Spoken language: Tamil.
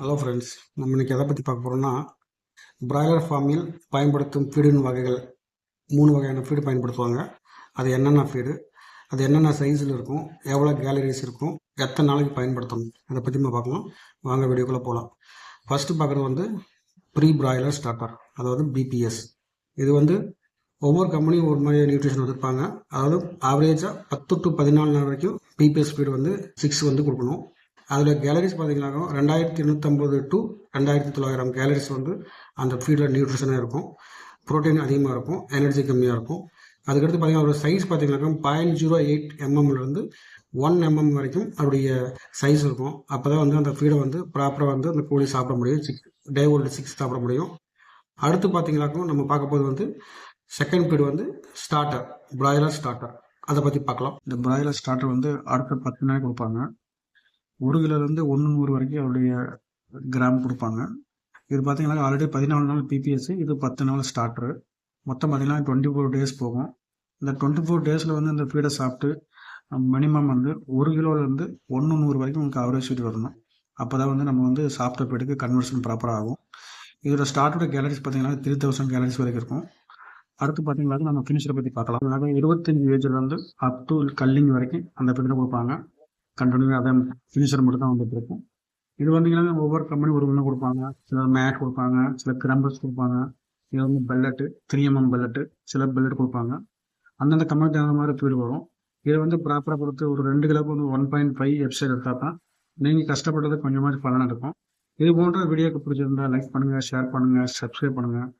ஹலோ ஃப்ரெண்ட்ஸ், நம்ம இன்னைக்கு எதை பற்றி பார்க்க போகிறோம்னா பிராய்லர் ஃபார்மில் பயன்படுத்தும் ஃபீடின் வகைகள். 3 வகையான ஃபீடு பயன்படுத்துவாங்க. அது என்னென்ன ஃபீடு, அது என்னென்ன சைஸில் இருக்கும், எவ்வளோ கேலரிஸ் இருக்கும், எத்தனை நாளைக்கு பயன்படுத்தணும், அதை பற்றி நம்ம பார்க்கலாம். வாங்க வீடியோக்குள்ளே போகலாம். ஃபஸ்ட்டு பார்க்குறது வந்து ப்ரீ பிராய்லர் ஸ்டார்டர், அதாவது பிபிஎஸ். இது வந்து ஒவ்வொரு கம்பெனியும் ஒரு மாதிரி நியூட்ரிஷன் வச்சுருப்பாங்க. அதாவது ஆவரேஜாக 10 to 14 நாள் வரைக்கும் பிபிஎஸ் ஃபீடு வந்து 6 வந்து கொடுக்கணும். அதில் கேலரிஸ் பார்த்தீங்கன்னாக்கா 2850 to 2900 கேலரிஸ் வந்து அந்த ஃபீடில் நியூட்ரிஷனாக இருக்கும். ப்ரோட்டீன் அதிகமாக இருக்கும், எனர்ஜி கம்மியாக இருக்கும். அதுக்கடுத்து பார்த்தீங்கன்னா அதோட சைஸ் பார்த்தீங்கன்னாக்கா 0.08 mmலேருந்து 1 mm வரைக்கும் அவருடைய சைஸ் இருக்கும். அப்போ தான் வந்து அந்த ஃபீடை வந்து ப்ராப்பராக வந்து அந்த கோழி சாப்பிட முடியும், டே ஓல்டு 6 சாப்பிட முடியும். அடுத்து பார்த்தீங்கன்னாக்கும் நம்ம பார்க்க போது வந்து செகண்ட் ஃபீடு வந்து ஸ்டார்டர், பிராய்லர் ஸ்டார்டர். அதை பற்றி பார்க்கலாம். இந்த பிராய்லர் ஸ்டார்டர் வந்து அடுத்த 10 நாள் கொடுப்பாங்க. 1 கிலோலேருந்து 100 வரைக்கும் அவருடைய கிராம் கொடுப்பாங்க. இது பார்த்தீங்கன்னா ஆல்ரெடி 14 நாள் பிபிஎஸ், இது 10 நாள் ஸ்டார்டரு. மொத்தம் பார்த்தீங்கன்னா 24 டேஸ் போகும். இந்த 24 டேஸில் வந்து இந்த ஃபீடை சாப்பிட்டு மினிமம் வந்து 1 கிலோலேருந்து 100 வரைக்கும் உங்களுக்கு அவரேஜ் ஃபீட் வரணும். அப்போ தான் வந்து நம்ம வந்து சாப்பிட்ட ஃபீடுக்கு கன்வர்ஷன் ப்ராப்பராக ஆகும். இதோட ஸ்டார்டோட கேலரிஸ் பார்த்தீங்கன்னா 3000 கேலரிஸ் வரைக்கும் இருக்கும். அடுத்து பார்த்தீங்கன்னா நம்ம ஃபினிஷரை பற்றி பார்க்கலாம். அதாவது 25 ஏஜ்லேருந்து அப் டு கல்லிங் வரைக்கும் அந்த ஃபீடை கொடுப்பாங்க. கண்டினியூ அதை ஃபினிஷர் மட்டும் தான் வந்துட்டு இருக்கும். இது வந்தீங்கன்னா ஒவ்வொரு கம்பெனி ஒரு ஒன்று கொடுப்பாங்க. சில மேட் கொடுப்பாங்க, சில கிரம்பிள்ஸ் கொடுப்பாங்க. இது வந்து பெல்லட்டு, 3 mm பெல்லட்டு, சில பெல்லட் கொடுப்பாங்க. அந்தந்த கம்பெனி தகுந்த மாதிரி ஃபீடு வரும். இதை வந்து ப்ராப்பராக கொடுத்து ஒரு 2 கிலோக்கு வந்து 1.5 வெப்சைட் எடுத்தால் தான் நீங்கள் கஷ்டப்பட்டது கொஞ்சமாக பலன் இருக்கும். இது போன்ற வீடியோக்கு பிடிச்சிருந்தா லைக் பண்ணுங்கள், ஷேர் பண்ணுங்கள், சப்ஸ்கிரைப் பண்ணுங்கள்.